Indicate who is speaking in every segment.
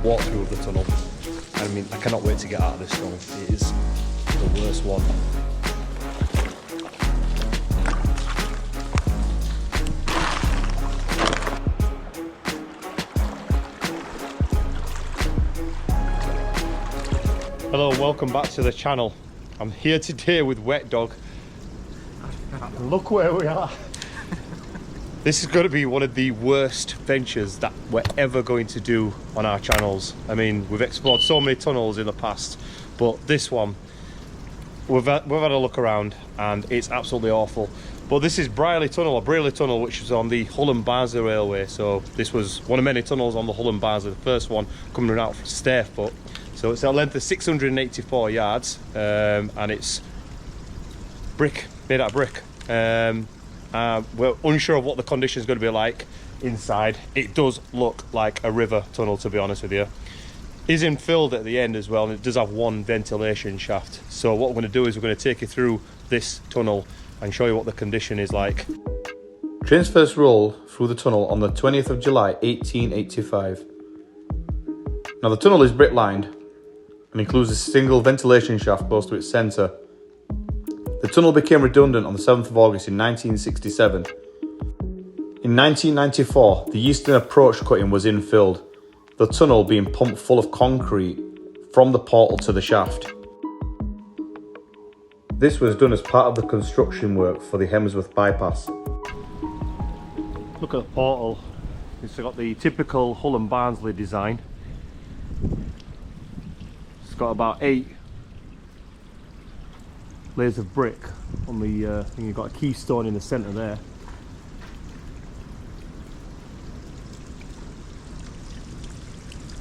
Speaker 1: walkthrough of the tunnel. I mean, I cannot wait to get out of this tunnel. It is the worst one. Hello, welcome back to the channel. I'm here today with Wet Dog. Look where we are. This is going to be one of the worst ventures that we're ever going to do on our channels. I mean, we've explored so many tunnels in the past, but this one, we've had a look around and it's absolutely awful. But this is Brierley Tunnel, or Brierley Tunnel, which is on the Hull and Barnsley Railway. So this was one of many tunnels on the Hull and Barnsley, the first one coming out from Stairfoot. So it's a length of 684 yards, and it's brick, made out of brick. We're unsure of what the condition is going to be like inside. It does look like a river tunnel, to be honest with you. It's infilled at the end as well, and it does have one ventilation shaft. So what we're going to do is we're going to take you through this tunnel and show you what the condition is like.
Speaker 2: Trains first rolled through the tunnel on the 20th of July 1885. Now the tunnel is brick lined and includes a single ventilation shaft close to its centre. The tunnel became redundant on the 7th of August in 1967. In 1994, the eastern approach cutting was infilled, the tunnel being pumped full of concrete from the portal to the shaft. This was done as part of the construction work for the Hemsworth bypass.
Speaker 1: Look at the portal. It's got the typical Hull and Barnsley design. It's got about 8 layers of brick on the thing. You've got a keystone in the centre there.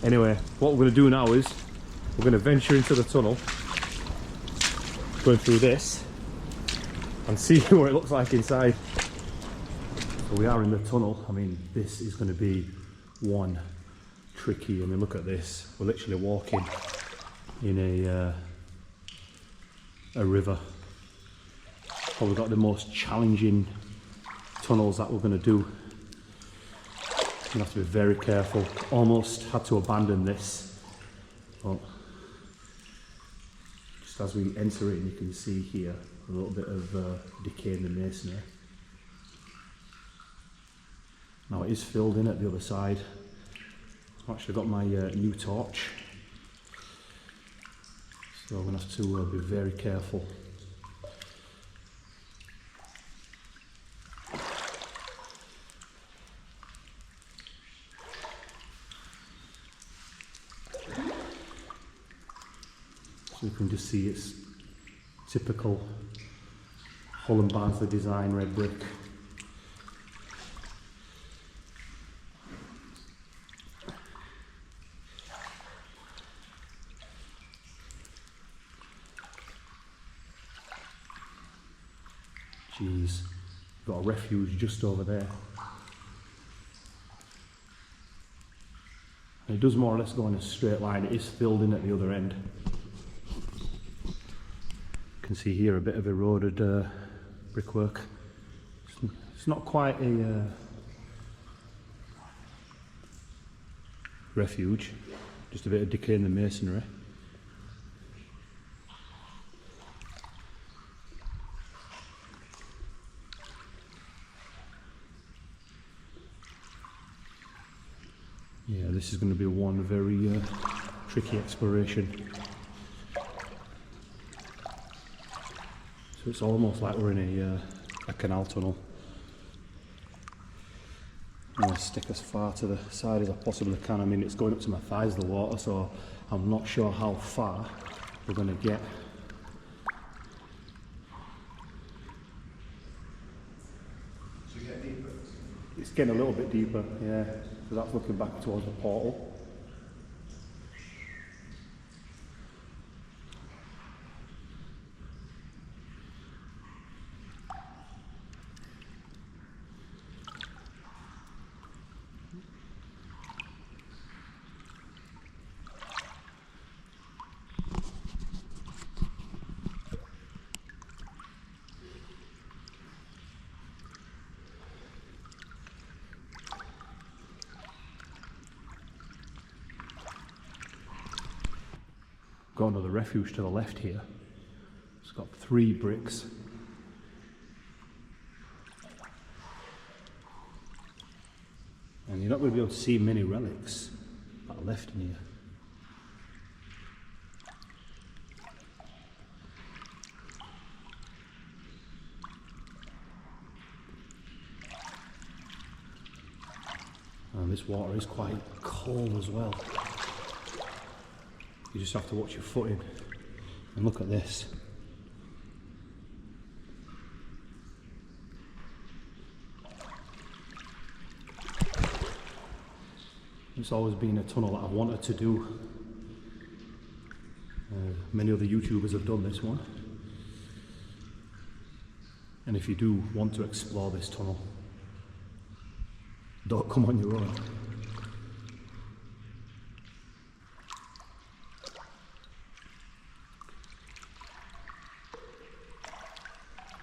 Speaker 1: Anyway, what we're going to do now is we're going to venture into the tunnel, going through this, and see what it looks like inside. So we are in the tunnel. I mean, this is going to be one tricky. I mean, look at this. We're literally walking in a river. Probably got the most challenging tunnels that we're going to do. You have to be very careful. Almost had to abandon this, but just as we enter it, you can see here a little bit of decay in the masonry. Now it is filled in at the other side. I've actually got my new torch, so I'm going to have to be very careful. So you can just see it's typical Hull and Barnsley design, red brick. Jeez, got a refuge just over there. And it does more or less go in a straight line. It is filled in at the other end. You can see here a bit of eroded brickwork. It's not quite a refuge, just a bit of decay in the masonry. Yeah, this is going to be one very tricky exploration. So it's almost like we're in a canal tunnel. I'm going to stick as far to the side as I possibly can. I mean, it's going up to my thighs, the water, so I'm not sure how far we're going to get.
Speaker 2: So you get deeper?
Speaker 1: It's getting a little bit deeper, yeah. So that's looking back towards the portal.
Speaker 3: Got another refuge to the left here. It's got 3 bricks. And you're not going to be able to see many relics that are left in here. And this water is quite cold as well. You just have to watch your footing. And look at this. It's always been a tunnel that I've wanted to do. Many other YouTubers have done this one. And if you do want to explore this tunnel, don't come on your own.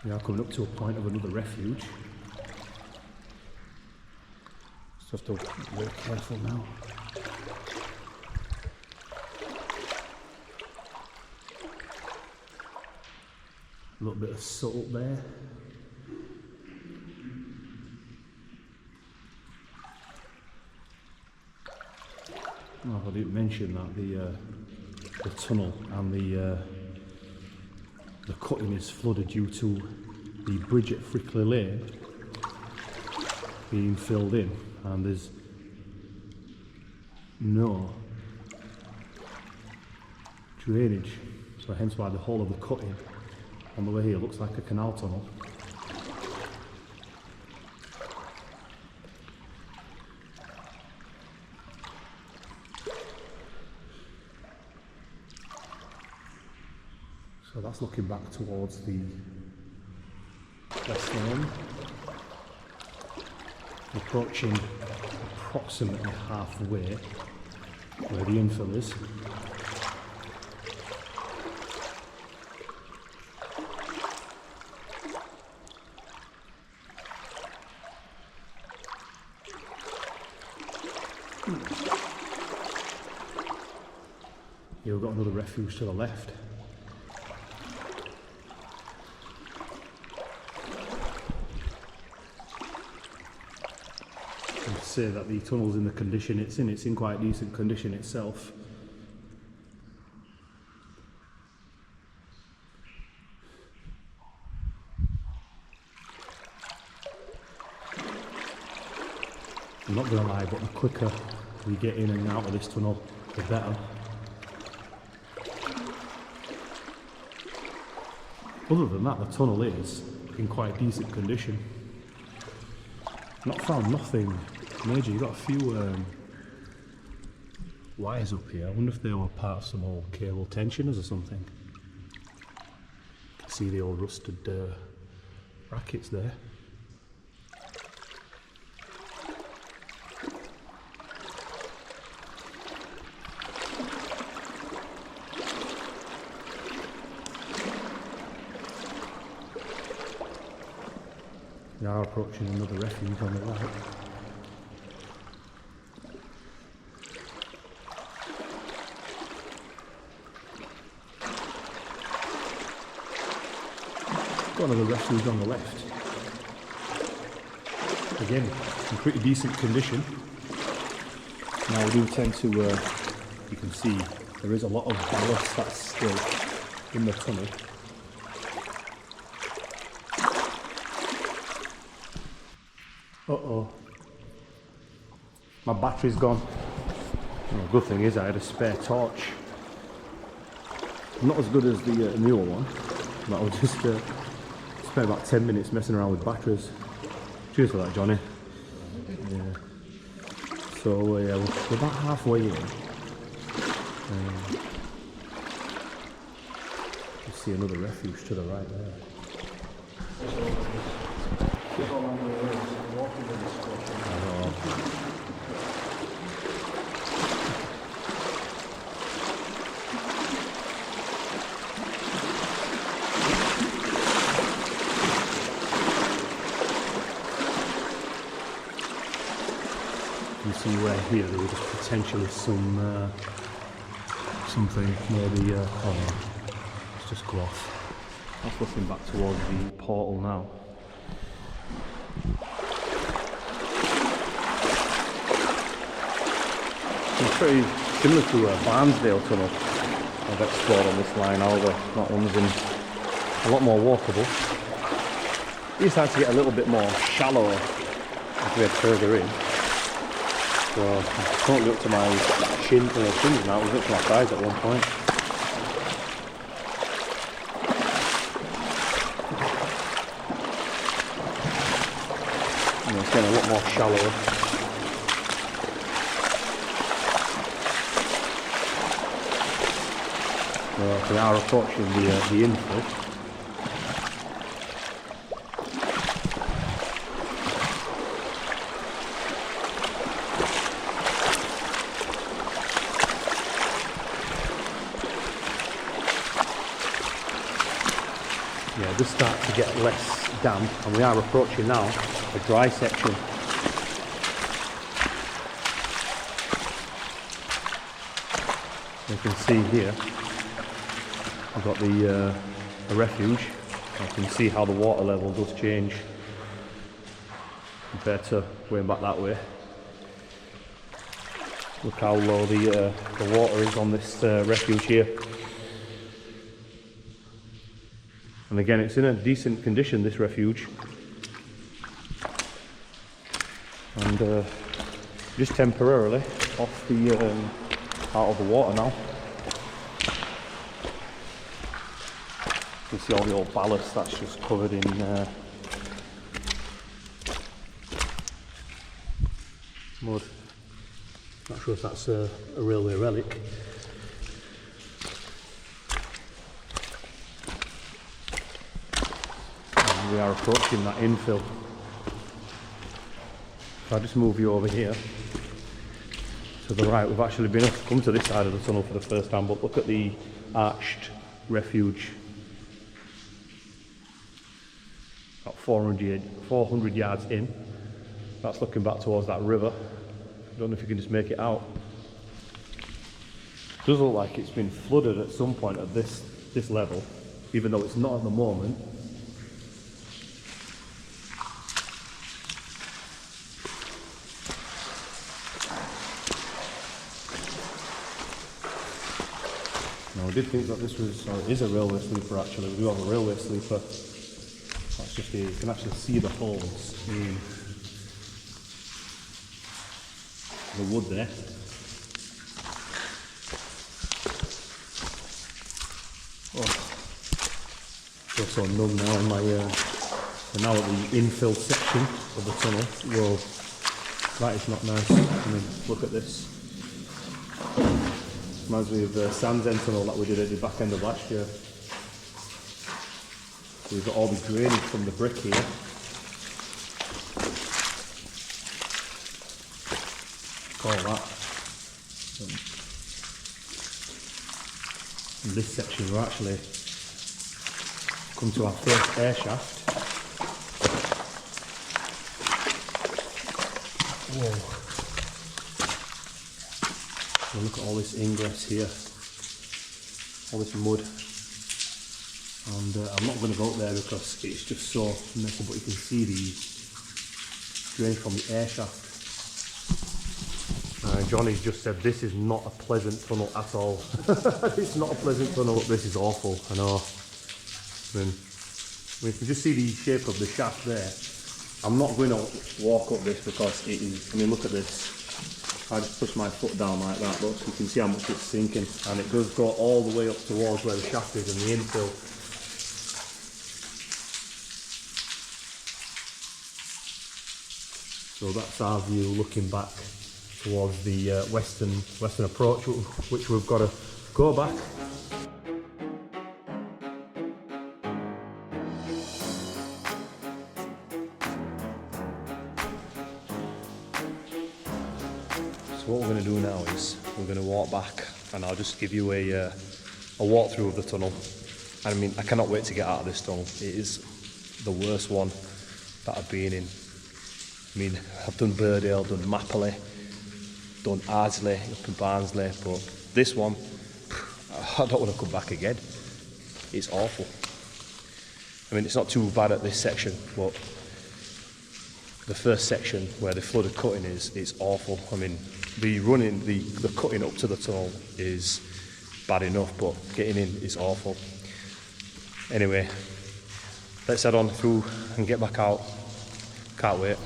Speaker 3: We are coming up to a point of another refuge. Just have to be very careful now. A little bit of salt there. Oh, I didn't mention that the tunnel and the cutting is flooded due to the bridge at Frickley Lane being filled in, and there's no drainage, so hence why the whole of the cutting on the way here looks like a canal tunnel. So that's looking back towards the west end. Approaching approximately halfway where the infill is. Here we've got another refuge to the left. Say that the tunnel's in the condition it's in quite decent condition itself. I'm not gonna lie, but the quicker we get in and out of this tunnel, the better. Other than that, the tunnel is in quite decent condition. Not found nothing major. You've got a few wires up here. I wonder if they were part of some old cable tensioners or something. See the old rusted brackets there. We are approaching another refuge on the right. Got another refuge on the left. Again, in pretty decent condition. Now we do tend to, you can see, there is a lot of ballast that's still in the tunnel. Uh-oh. My battery's gone. Well, the good thing is I had a spare torch. Not as good as the newer one, but I'll just spend about 10 minutes messing around with batteries. Cheers for that, Johnny. Yeah. So yeah, we're about halfway in. You see another refuge to the right there. You see where here there was potentially some something, maybe, oh no, it's just cloth. That's looking back towards the portal now. It's pretty similar to Barnsdale Tunnel I've explored on this line, however that one's a lot more walkable. These start to get a little bit more shallow as we head further in. So I'm currently up to my shins now, it was up to my thighs at one point. You know, it's getting a lot more shallow. We are approaching the infill. Yeah, it does start to get less damp, and we are approaching now the dry section. You can see here we've got the refuge. You can see how the water level does change compared to going back that way. Look how low the water is on this refuge here. And again, it's in a decent condition, this refuge. And just temporarily off the out of the water now. You can see all the old ballast that's just covered in mud. Not sure if that's a railway relic. And we are approaching that infill. If I just move you over here to the right, we've actually been able to come to this side of the tunnel for the first time, but look at the arched refuge. About 400 yards in. That's looking back towards that river. I don't know if you can just make it out. It does look like it's been flooded at some point at this level, even though it's not at the moment. Now, I did think that this was, or it is a railway sleeper actually. We do have a railway sleeper. That's just here, you can actually see the holes in the wood there. Oh, I feel so numb now in my, we're now at the infill section of the tunnel. Whoa, that is not nice. I mean, look at this. Reminds me of the Sands End tunnel that we did at the back end of last year. So we've got all the drainage from the brick here. All that. In this section we're actually come to our first air shaft. Whoa. And look at all this ingress here. All this mud. And I'm not going to go up there because it's just so messy, but you can see the drain from the air shaft. Johnny's just said this is not a pleasant tunnel at all. It's not a pleasant tunnel, this is awful, I know. I mean, you can just see the shape of the shaft there. I'm not going to walk up this because it is, I mean, look at this. I just push my foot down like that, look, you can see how much it's sinking, and it does go all the way up towards where the shaft is and the infill. So that's our view looking back towards the western approach, which we've got to go back. So what we're going to do now is we're going to walk back, and I'll just give you a walkthrough of the tunnel. And I mean, I cannot wait to get out of this tunnel. It is the worst one that I've been in. I mean, I've done Burdale, done Mapley, done Ardsley, up in Barnsley, but this one,
Speaker 1: I don't want to come back again. It's awful. I mean, it's not too bad at this section, but the first section where the flooded cutting is awful. I mean, the cutting up to the tunnel is bad enough, but getting in is awful. Anyway, let's head on through and get back out. Can't wait.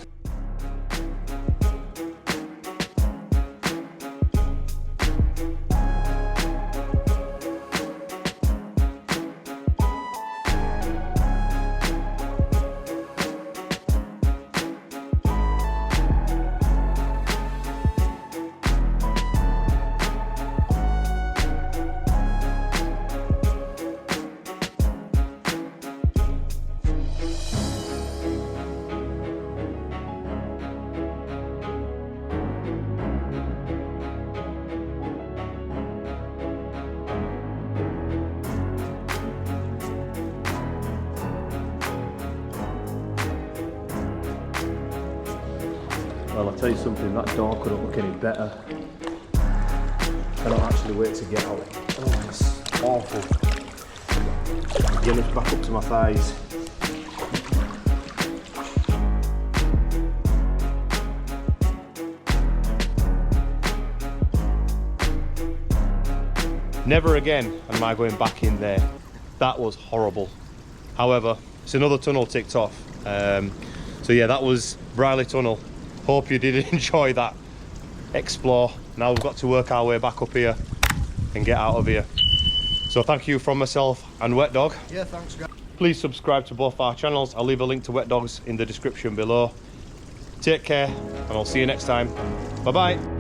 Speaker 3: Well, I'll tell you something, that door couldn't look any better. I don't actually wait to get out. Oh, it's awful. Again, it's back up to my thighs.
Speaker 1: Never again am I going back in there. That was horrible. However, it's another tunnel ticked off. So yeah, that was Brierley Tunnel. Hope you did enjoy that explore. Now we've got to work our way back up here and get out of here. So thank you from myself and Wet Dog.
Speaker 4: Yeah, thanks guys.
Speaker 1: Please subscribe to both our channels. I'll leave a link to Wet Dogs in the description below. Take care and I'll see you next time. Bye bye.